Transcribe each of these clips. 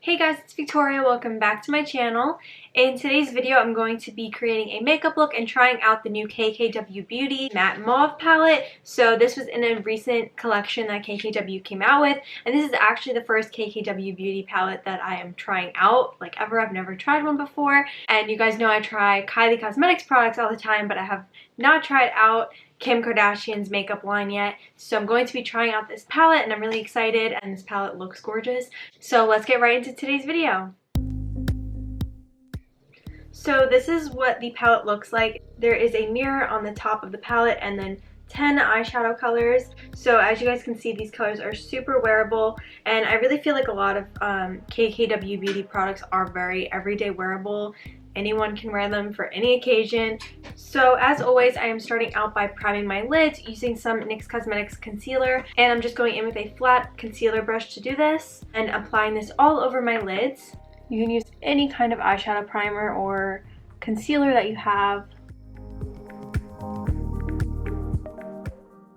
Hey guys, it's Victoria. Welcome back to my channel. In today's video, I'm going to be creating a makeup look and trying out the new KKW Beauty Matte Mauve palette. So this was in a recent collection that KKW came out with, and this is actually the first KKW Beauty palette that I am trying out, like ever. I've never tried one before, and you guys know I try Kylie Cosmetics products all the time, but I have not tried out Kim Kardashian's makeup line yet. So I'm going to be trying out this palette and I'm really excited, and this palette looks gorgeous. So let's get right into today's video. So this is what the palette looks like. There is a mirror on the top of the palette and then 10 eyeshadow colors. So as you guys can see, these colors are super wearable, and I really feel like a lot of KKW Beauty products are very everyday wearable. Anyone can wear them for any occasion. So as always, I am starting out by priming my lids using some NYX Cosmetics concealer, and I'm just going in with a flat concealer brush to do this and applying this all over my lids. You can use any kind of eyeshadow primer or concealer that you have.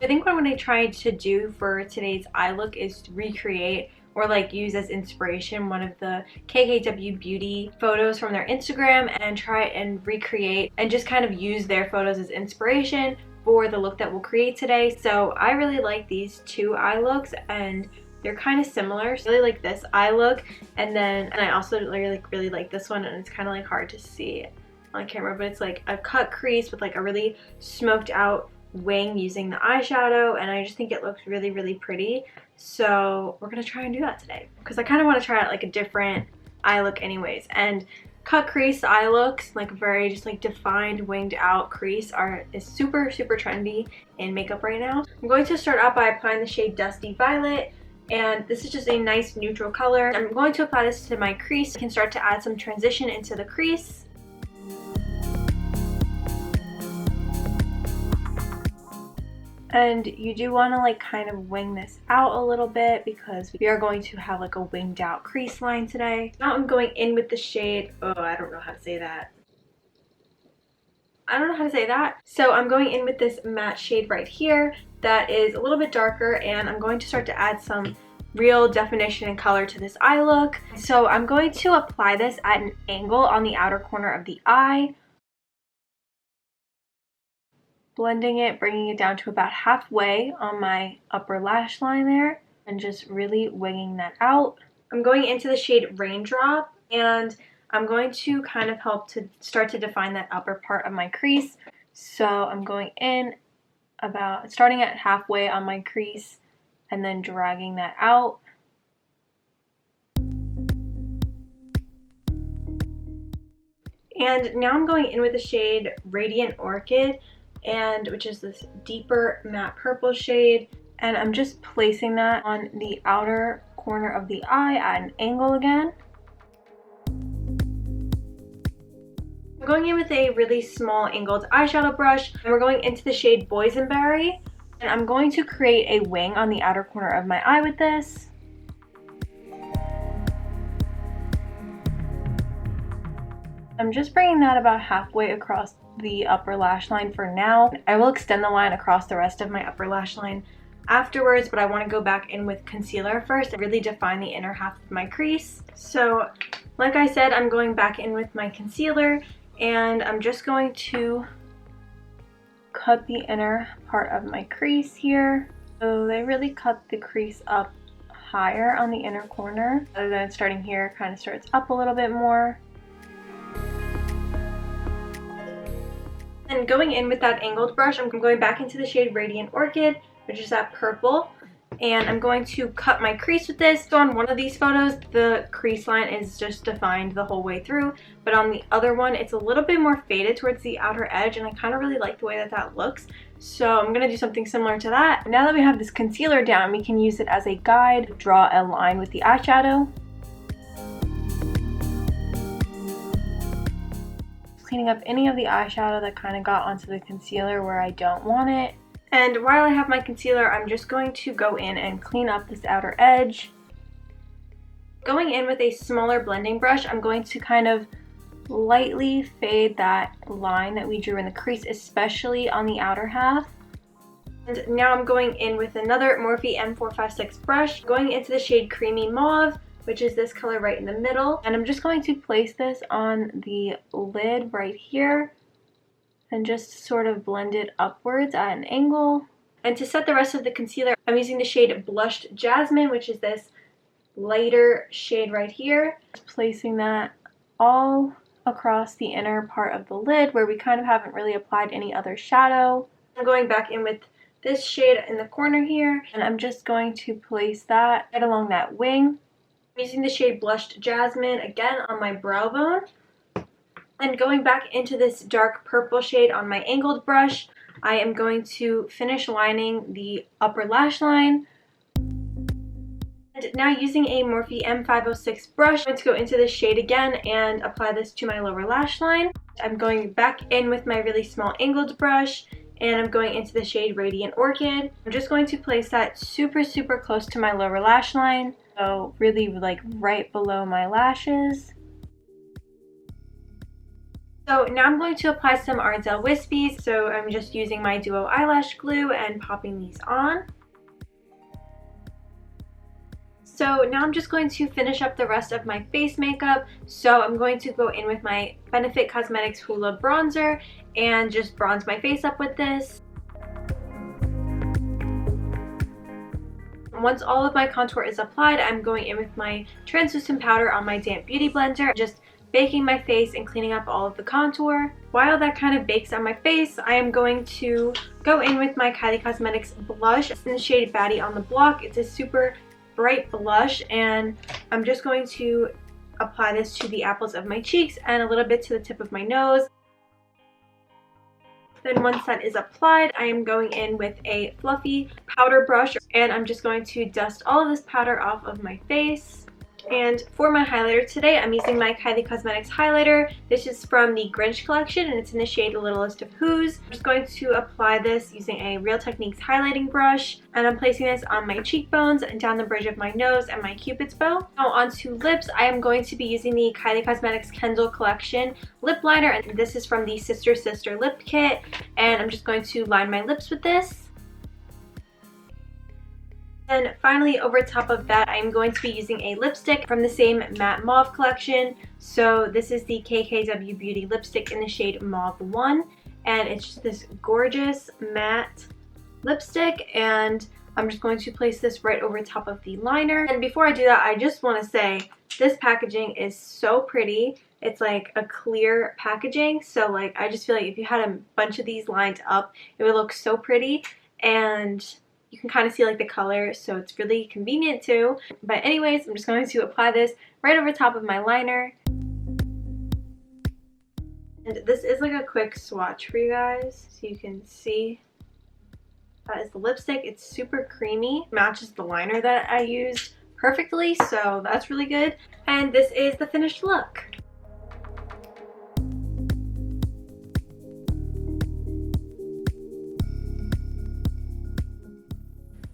I think what I'm going to try to do for today's eye look is to recreate or like use as inspiration one of the KKW Beauty photos from their Instagram and try and recreate and just kind of use their photos as inspiration for the look that we'll create today. So I really like these two eye looks, and they're kind of similar. So I really like this eye look, and I also really like this one, and it's kind of like hard to see on camera, but it's like a cut crease with like a really smoked out wing using the eyeshadow, and I just think it looks really pretty. So we're gonna try and do that today because I kind of want to try out like a different eye look anyways. And cut crease eye looks, like very just like defined winged out crease, is super trendy in makeup right now. I'm going to start out by applying the shade Dusty Violet, and this is just a nice neutral color. I'm going to apply this to my crease. I can start to add some transition into the crease. And you do want to like kind of wing this out a little bit because we are going to have like a winged out crease line today. Now I'm going in with the shade, I don't know how to say that. So I'm going in with this matte shade right here that is a little bit darker, and I'm going to start to add some real definition and color to this eye look. So I'm going to apply this at an angle on the outer corner of the eye, blending it, bringing it down to about halfway on my upper lash line there, and just really winging that out. I'm going into the shade Raindrop, and I'm going to kind of help to start to define that upper part of my crease. So I'm going in about starting at halfway on my crease and then dragging that out. And now I'm going in with the shade Radiant Orchid, and which is this deeper matte purple shade, and I'm just placing that on the outer corner of the eye at an angle again. I'm going in with a really small angled eyeshadow brush, and we're going into the shade Boysenberry, and I'm going to create a wing on the outer corner of my eye with this. I'm just bringing that about halfway across the upper lash line for now. I will extend the line across the rest of my upper lash line afterwards, but I want to go back in with concealer first and really define the inner half of my crease. So like I said, I'm going back in with my concealer, and I'm just going to cut the inner part of my crease here. So they really cut the crease up higher on the inner corner rather than starting here, it kind of starts up a little bit more. And going in with that angled brush, I'm going back into the shade Radiant Orchid, which is that purple, and I'm going to cut my crease with this. So on one of these photos, the crease line is just defined the whole way through, but on the other one, it's a little bit more faded towards the outer edge, and I kind of really like the way that that looks. So I'm going to do something similar to that. Now that we have this concealer down, we can use it as a guide to draw a line with the eyeshadow. Cleaning up any of the eyeshadow that kind of got onto the concealer where I don't want it. And while I have my concealer, I'm just going to go in and clean up this outer edge. Going in with a smaller blending brush, I'm going to kind of lightly fade that line that we drew in the crease, especially on the outer half. And now I'm going in with another Morphe M456 brush, going into the shade Creamy Mauve. which is this color right in the middle. And I'm just going to place this on the lid right here and just sort of blend it upwards at an angle. And to set the rest of the concealer, I'm using the shade Blushed Jasmine, which is this lighter shade right here. Just placing that all across the inner part of the lid where we kind of haven't really applied any other shadow. I'm going back in with this shade in the corner here, and I'm just going to place that right along that wing. I'm using the shade Blushed Jasmine again on my brow bone. And going back into this dark purple shade on my angled brush, I am going to finish lining the upper lash line. And now using a Morphe M506 brush, I'm going to go into this shade again and apply this to my lower lash line. I'm going back in with my really small angled brush, and I'm going into the shade Radiant Orchid. I'm just going to place that super close to my lower lash line, so really like right below my lashes. So now I'm going to apply some Ardell wispies, so I'm just using my Duo eyelash glue and popping these on. So now I'm just going to finish up the rest of my face makeup. So I'm going to go in with my Benefit Cosmetics Hoola bronzer and just bronze my face up with this. Once all of my contour is applied, I'm going in with my translucent powder on my damp beauty blender, just baking my face and cleaning up all of the contour. While that kind of bakes on my face, I am going to go in with my Kylie Cosmetics blush. It's in the shade Baddie on the Block. It's a super bright blush, and I'm just going to apply this to the apples of my cheeks and a little bit to the tip of my nose. Then once that is applied, I am going in with a fluffy powder brush, and I'm just going to dust all of this powder off of my face. And for my highlighter today, I'm using my Kylie Cosmetics highlighter. This is from the Grinch collection, and it's in the shade Littlest of Who's. I'm just going to apply this using a Real Techniques highlighting brush, and I'm placing this on my cheekbones and down the bridge of my nose and my cupid's bow. Now onto lips, I am going to be using the Kylie Cosmetics Kendall collection lip liner, and this is from the Sister Sister lip kit, and I'm just going to line my lips with this. And finally, over top of that, I'm going to be using a lipstick from the same matte mauve collection. So this is the KKW Beauty lipstick in the shade Mauve 1. And it's just this gorgeous matte lipstick. And I'm just going to place this right over top of the liner. And before I do that, I just want to say this packaging is so pretty. It's like a clear packaging. So like, I just feel like if you had a bunch of these lined up, it would look so pretty. And you can kind of see like the color, so it's really convenient too. But anyways, I'm just going to apply this right over top of my liner. And this is like a quick swatch for you guys, so you can see. That is the lipstick. It's super creamy, matches the liner that I used perfectly, so that's really good. And this is the finished look.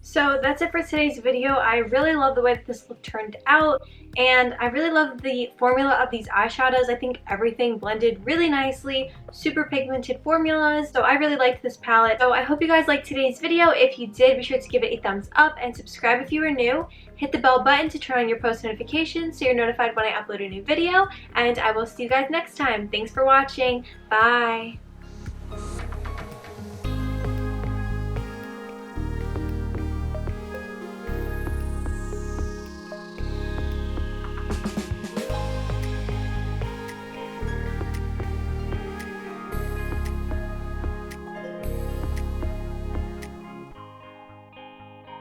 So that's it for today's video. I really love the way that this look turned out, and I really love the formula of these eyeshadows. I think everything blended really nicely, super pigmented formulas, so I really liked this palette. So I hope you guys liked today's video. If you did, be sure to give it a thumbs up and subscribe if you are new. Hit the bell button to turn on your post notifications so you're notified when I upload a new video, and I will see you guys next time. Thanks for watching. Bye!